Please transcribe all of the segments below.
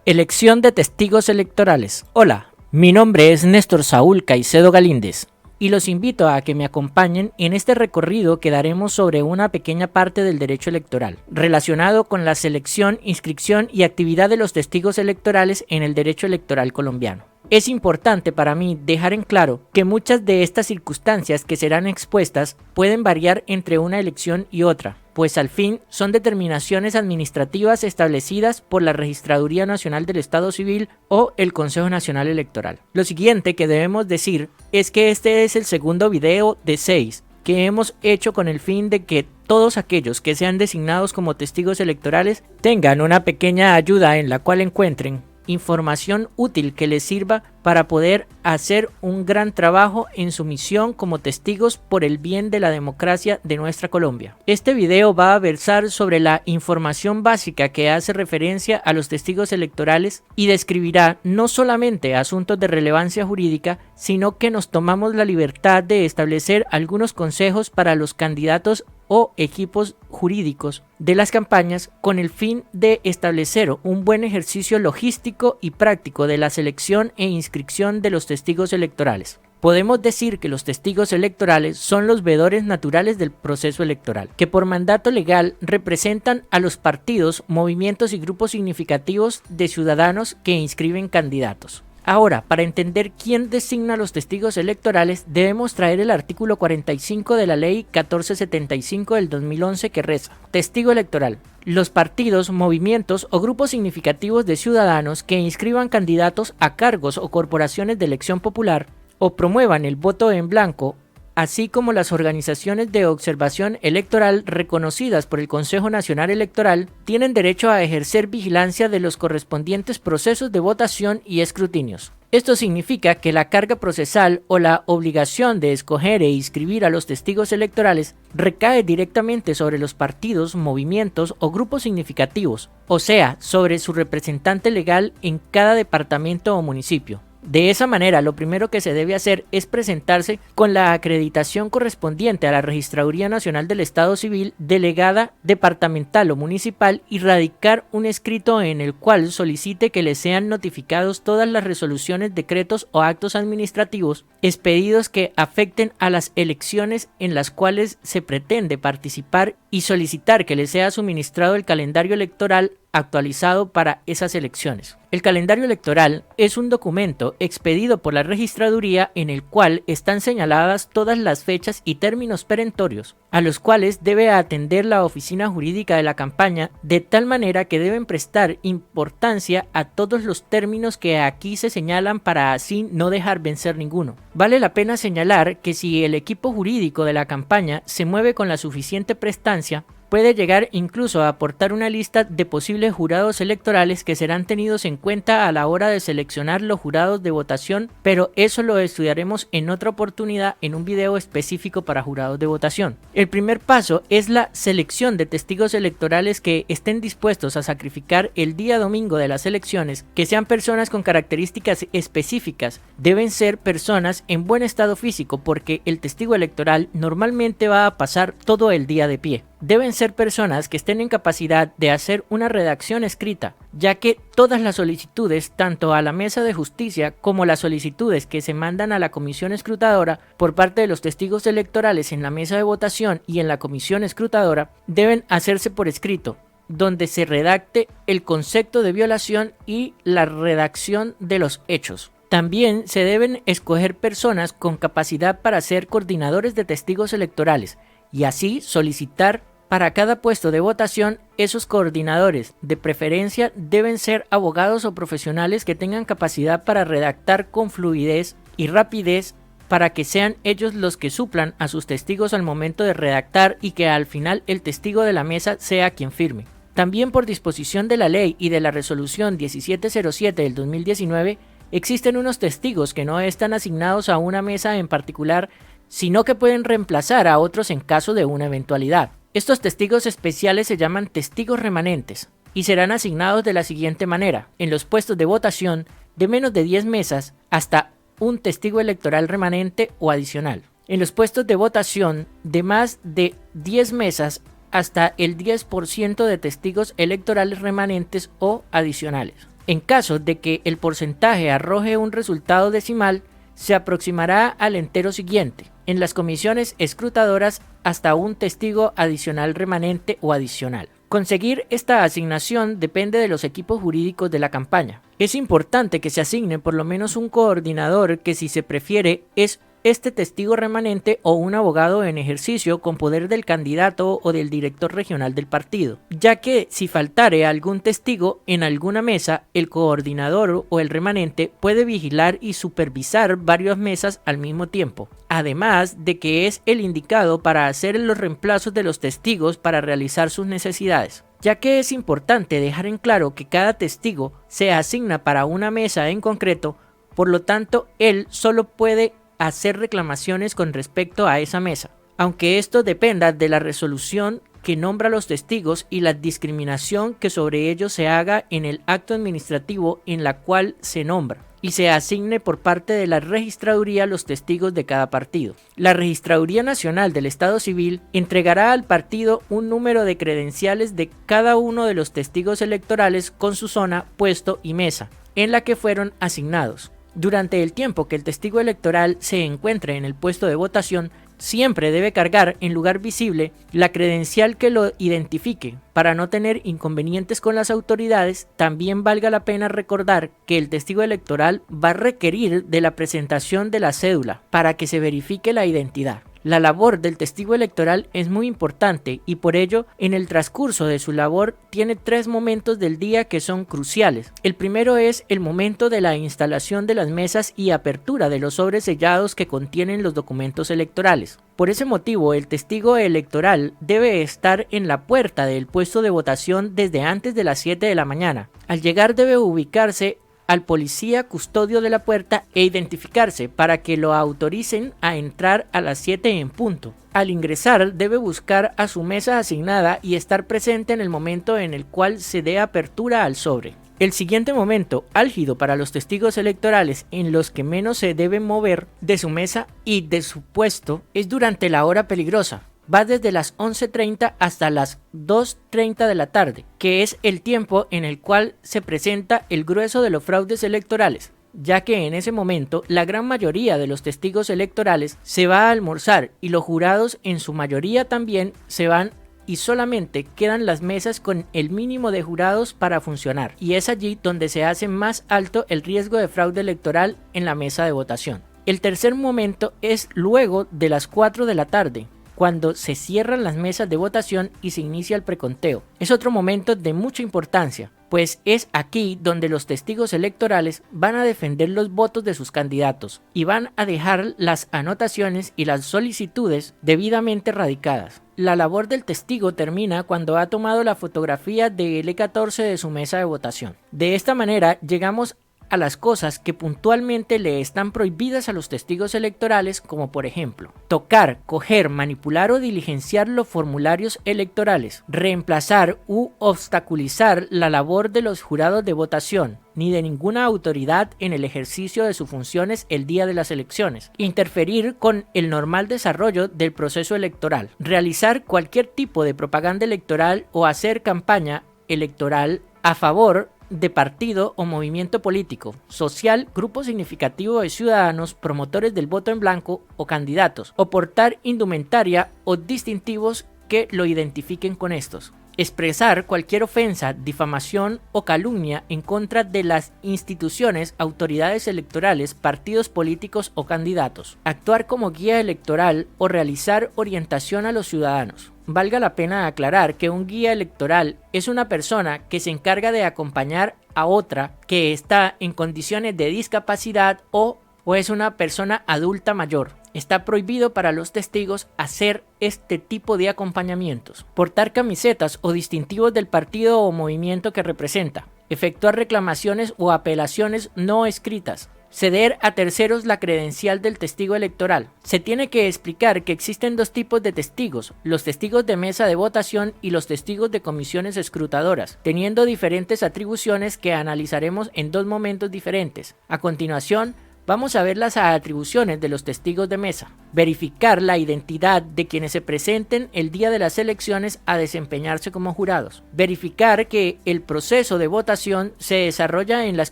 Elección de testigos electorales. Hola, mi nombre es Néstor Saúl Caicedo Galíndez y los invito a que me acompañen en este recorrido que daremos sobre una pequeña parte del derecho electoral, relacionado con la selección, inscripción y actividad de los testigos electorales en el derecho electoral colombiano. Es importante para mí dejar en claro que muchas de estas circunstancias que serán expuestas pueden variar entre una elección y otra, pues al fin son determinaciones administrativas establecidas por la Registraduría Nacional del Estado Civil o el Consejo Nacional Electoral. Lo siguiente que debemos decir es que este es el segundo video de 6 que hemos hecho con el fin de que todos aquellos que sean designados como testigos electorales tengan una pequeña ayuda en la cual encuentren información útil que les sirva para poder hacer un gran trabajo en su misión como testigos por el bien de la democracia de nuestra Colombia. Este video va a versar sobre la información básica que hace referencia a los testigos electorales y describirá no solamente asuntos de relevancia jurídica, sino que nos tomamos la libertad de establecer algunos consejos para los candidatos o equipos jurídicos de las campañas con el fin de establecer un buen ejercicio logístico y práctico de la selección e inscripción de los testigos electorales. Podemos decir que los testigos electorales son los veedores naturales del proceso electoral, que por mandato legal representan a los partidos, movimientos y grupos significativos de ciudadanos que inscriben candidatos. Ahora, para entender quién designa a los testigos electorales, debemos traer el artículo 45 de la Ley 1475 del 2011 que reza: Testigo electoral. Los partidos, movimientos o grupos significativos de ciudadanos que inscriban candidatos a cargos o corporaciones de elección popular o promuevan el voto en blanco, así como las organizaciones de observación electoral reconocidas por el Consejo Nacional Electoral, tienen derecho a ejercer vigilancia de los correspondientes procesos de votación y escrutinios. Esto significa que la carga procesal o la obligación de escoger e inscribir a los testigos electorales recae directamente sobre los partidos, movimientos o grupos significativos, o sea, sobre su representante legal en cada departamento o municipio. De esa manera, lo primero que se debe hacer es presentarse con la acreditación correspondiente a la Registraduría Nacional del Estado Civil, delegada departamental o municipal, y radicar un escrito en el cual solicite que le sean notificados todas las resoluciones, decretos o actos administrativos expedidos que afecten a las elecciones en las cuales se pretende participar y solicitar que le sea suministrado el calendario electoral actualizado para esas elecciones. El calendario electoral es un documento expedido por la registraduría en el cual están señaladas todas las fechas y términos perentorios a los cuales debe atender la oficina jurídica de la campaña, de tal manera que deben prestar importancia a todos los términos que aquí se señalan para así no dejar vencer ninguno. Vale la pena señalar que si el equipo jurídico de la campaña se mueve con la suficiente prestancia, puede llegar incluso a aportar una lista de posibles jurados electorales que serán tenidos en cuenta a la hora de seleccionar los jurados de votación, pero eso lo estudiaremos en otra oportunidad en un video específico para jurados de votación. El primer paso es la selección de testigos electorales que estén dispuestos a sacrificar el día domingo de las elecciones, que sean personas con características específicas. Deben ser personas en buen estado físico, porque el testigo electoral normalmente va a pasar todo el día de pie. Deben ser personas que estén en capacidad de hacer una redacción escrita, ya que todas las solicitudes, tanto a la Mesa de Justicia como las solicitudes que se mandan a la Comisión Escrutadora por parte de los testigos electorales en la mesa de votación y en la Comisión Escrutadora, deben hacerse por escrito, donde se redacte el concepto de violación y la redacción de los hechos. También se deben escoger personas con capacidad para ser coordinadores de testigos electorales y así solicitar para cada puesto de votación. Esos coordinadores, de preferencia, deben ser abogados o profesionales que tengan capacidad para redactar con fluidez y rapidez, para que sean ellos los que suplan a sus testigos al momento de redactar y que al final el testigo de la mesa sea quien firme. También por disposición de la ley y de la resolución 1707 del 2019, existen unos testigos que no están asignados a una mesa en particular, sino que pueden reemplazar a otros en caso de una eventualidad. Estos testigos especiales se llaman testigos remanentes y serán asignados de la siguiente manera: en los puestos de votación de menos de 10 mesas hasta un testigo electoral remanente o adicional. En los puestos de votación de más de 10 mesas hasta el 10% de testigos electorales remanentes o adicionales. En caso de que el porcentaje arroje un resultado decimal, se aproximará al entero siguiente, en las comisiones escrutadoras hasta un testigo adicional remanente o adicional. Conseguir esta asignación depende de los equipos jurídicos de la campaña. Es importante que se asigne por lo menos un coordinador que, si se prefiere, es este testigo remanente o un abogado en ejercicio con poder del candidato o del director regional del partido, ya que si faltare algún testigo en alguna mesa, el coordinador o el remanente puede vigilar y supervisar varias mesas al mismo tiempo, además de que es el indicado para hacer los reemplazos de los testigos para realizar sus necesidades. Ya que es importante dejar en claro que cada testigo se asigna para una mesa en concreto, por lo tanto, él solo puede hacer reclamaciones con respecto a esa mesa, aunque esto dependa de la resolución que nombra a los testigos y la discriminación que sobre ellos se haga en el acto administrativo en la cual se nombra, y se asigne por parte de la registraduría los testigos de cada partido. La Registraduría Nacional del Estado Civil entregará al partido un número de credenciales de cada uno de los testigos electorales con su zona, puesto y mesa, en la que fueron asignados. Durante el tiempo que el testigo electoral se encuentre en el puesto de votación, siempre debe cargar en lugar visible la credencial que lo identifique. Para no tener inconvenientes con las autoridades, también valga la pena recordar que el testigo electoral va a requerir de la presentación de la cédula para que se verifique la identidad. La labor del testigo electoral es muy importante y por ello, en el transcurso de su labor, tiene 3 momentos del día que son cruciales. El primero es el momento de la instalación de las mesas y apertura de los sobres sellados que contienen los documentos electorales. Por ese motivo, el testigo electoral debe estar en la puerta del puesto de votación desde antes de las 7 de la mañana. Al llegar debe ubicarse al policía custodio de la puerta e identificarse para que lo autoricen a entrar a las 7 en punto. Al ingresar debe buscar a su mesa asignada y estar presente en el momento en el cual se dé apertura al sobre. El siguiente momento álgido para los testigos electorales en los que menos se deben mover de su mesa y de su puesto es durante la hora peligrosa. Va desde las 11:30 hasta las 2:30 de la tarde, que es el tiempo en el cual se presenta el grueso de los fraudes electorales, ya que en ese momento la gran mayoría de los testigos electorales se va a almorzar y los jurados en su mayoría también se van y solamente quedan las mesas con el mínimo de jurados para funcionar, y es allí donde se hace más alto el riesgo de fraude electoral en la mesa de votación. El tercer momento es luego de las 4 de la tarde, cuando se cierran las mesas de votación y se inicia el preconteo. Es otro momento de mucha importancia, pues es aquí donde los testigos electorales van a defender los votos de sus candidatos y van a dejar las anotaciones y las solicitudes debidamente radicadas. La labor del testigo termina cuando ha tomado la fotografía del E14 de su mesa de votación. De esta manera llegamos a las cosas que puntualmente le están prohibidas a los testigos electorales, como por ejemplo, tocar, coger, manipular o diligenciar los formularios electorales, reemplazar u obstaculizar la labor de los jurados de votación, ni de ninguna autoridad en el ejercicio de sus funciones el día de las elecciones, interferir con el normal desarrollo del proceso electoral, realizar cualquier tipo de propaganda electoral o hacer campaña electoral a favor de partido o movimiento político, social, grupo significativo de ciudadanos, promotores del voto en blanco o candidatos, o portar indumentaria o distintivos que lo identifiquen con estos. Expresar cualquier ofensa, difamación o calumnia en contra de las instituciones, autoridades electorales, partidos políticos o candidatos. Actuar como guía electoral o realizar orientación a los ciudadanos. Valga la pena aclarar que un guía electoral es una persona que se encarga de acompañar a otra que está en condiciones de discapacidad o es una persona adulta mayor. Está prohibido para los testigos hacer este tipo de acompañamientos. Portar camisetas o distintivos del partido o movimiento que representa. Efectuar reclamaciones o apelaciones no escritas. Ceder a terceros la credencial del testigo electoral. Se tiene que explicar que existen 2 tipos de testigos, los testigos de mesa de votación y los testigos de comisiones escrutadoras, teniendo diferentes atribuciones que analizaremos en 2 momentos diferentes. A continuación, Vamos a ver las atribuciones de los testigos de mesa. Verificar la identidad de quienes se presenten el día de las elecciones a desempeñarse como jurados. Verificar que el proceso de votación se desarrolla en las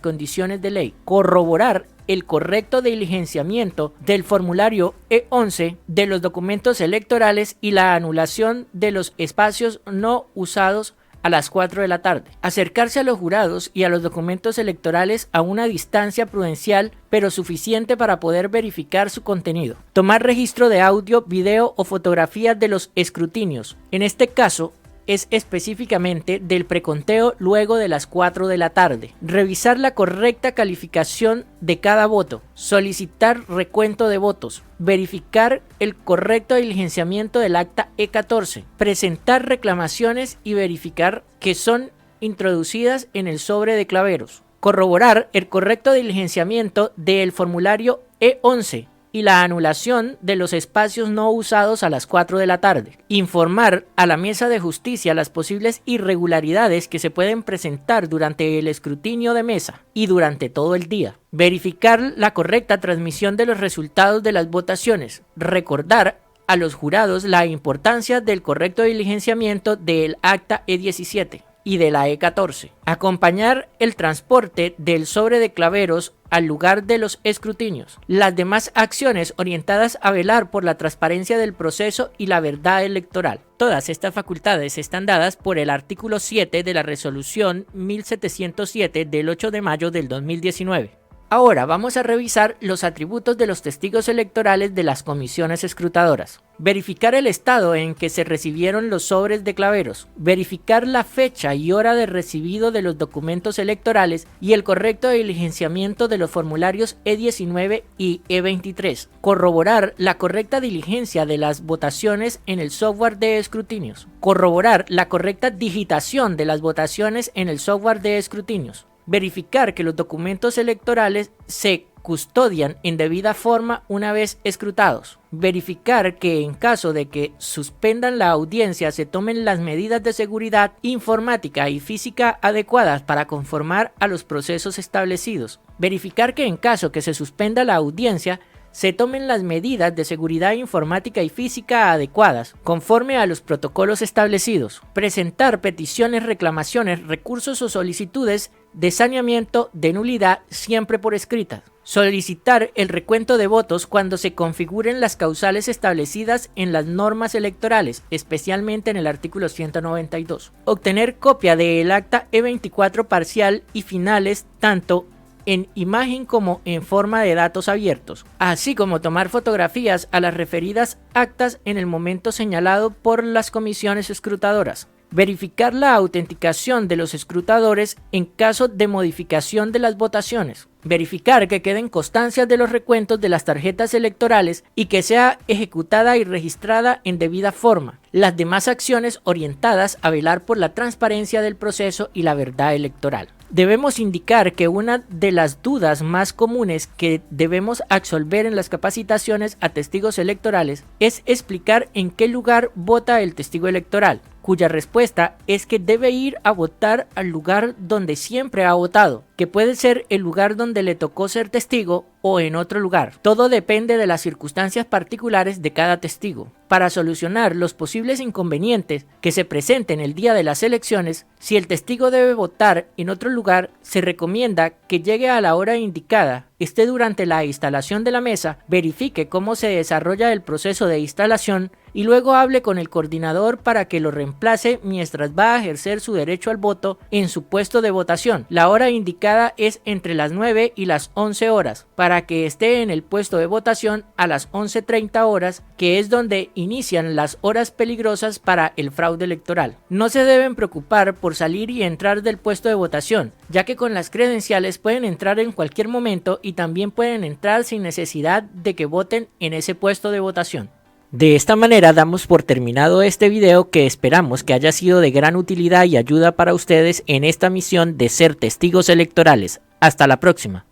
condiciones de ley. Corroborar el correcto diligenciamiento del formulario E11 de los documentos electorales y la anulación de los espacios no usados a las 4 de la tarde. Acercarse a los jurados y a los documentos electorales a una distancia prudencial pero suficiente para poder verificar su contenido. Tomar registro de audio, video o fotografías de los escrutinios. En este caso, es específicamente del preconteo luego de las 4 de la tarde. Revisar la correcta calificación de cada voto. Solicitar recuento de votos. Verificar el correcto diligenciamiento del acta E14. Presentar reclamaciones y verificar que son introducidas en el sobre de claveros. Corroborar el correcto diligenciamiento del formulario E11 y la anulación de los espacios no usados a las 4 de la tarde. Informar a la Mesa de Justicia las posibles irregularidades que se pueden presentar durante el escrutinio de mesa y durante todo el día. Verificar la correcta transmisión de los resultados de las votaciones. Recordar a los jurados la importancia del correcto diligenciamiento del acta E17 y de la E14. Acompañar el transporte del sobre de claveros al lugar de los escrutinios. Las demás acciones orientadas a velar por la transparencia del proceso y la verdad electoral. Todas estas facultades están dadas por el artículo 7 de la resolución 1707 del 8 de mayo del 2019. Ahora vamos a revisar los atributos de los testigos electorales de las comisiones escrutadoras. Verificar el estado en que se recibieron los sobres de claveros. Verificar la fecha y hora de recibido de los documentos electorales y el correcto diligenciamiento de los formularios E19 y E23. Corroborar la correcta diligencia de las votaciones en el software de escrutinios. Corroborar la correcta digitación de las votaciones en el software de escrutinios. Verificar que los documentos electorales se custodian en debida forma una vez escrutados. Verificar que en caso de que suspendan la audiencia se tomen las medidas de seguridad informática y física adecuadas para conformar a los procesos establecidos. Verificar que en caso que se suspenda la audiencia se tomen las medidas de seguridad informática y física adecuadas, conforme a los protocolos establecidos. Presentar peticiones, reclamaciones, recursos o solicitudes de saneamiento de nulidad siempre por escrita. Solicitar el recuento de votos cuando se configuren las causales establecidas en las normas electorales, especialmente en el artículo 192. Obtener copia del acta E24 parcial y finales tanto en imagen como en forma de datos abiertos, así como tomar fotografías a las referidas actas en el momento señalado por las comisiones escrutadoras. Verificar la autenticación de los escrutadores en caso de modificación de las votaciones. Verificar que queden constancias de los recuentos de las tarjetas electorales y que sea ejecutada y registrada en debida forma. Las demás acciones orientadas a velar por la transparencia del proceso y la verdad electoral. Debemos indicar que una de las dudas más comunes que debemos absolver en las capacitaciones a testigos electorales es explicar en qué lugar vota el testigo electoral, cuya respuesta es que debe ir a votar al lugar donde siempre ha votado, que puede ser el lugar donde le tocó ser testigo o en otro lugar. Todo depende de las circunstancias particulares de cada testigo. Para solucionar los posibles inconvenientes que se presenten el día de las elecciones, si el testigo debe votar en otro lugar, se recomienda que llegue a la hora indicada, esté durante la instalación de la mesa, verifique cómo se desarrolla el proceso de instalación y luego hable con el coordinador para que lo reemplace mientras va a ejercer su derecho al voto en su puesto de votación. La hora indicada es entre las 9 y las 11 horas, para que esté en el puesto de votación a las 11:30 horas, que es donde inician las horas peligrosas para el fraude electoral. No se deben preocupar por salir y entrar del puesto de votación, ya que con las credenciales pueden entrar en cualquier momento y también pueden entrar sin necesidad de que voten en ese puesto de votación. De esta manera damos por terminado este video, que esperamos que haya sido de gran utilidad y ayuda para ustedes en esta misión de ser testigos electorales. Hasta la próxima.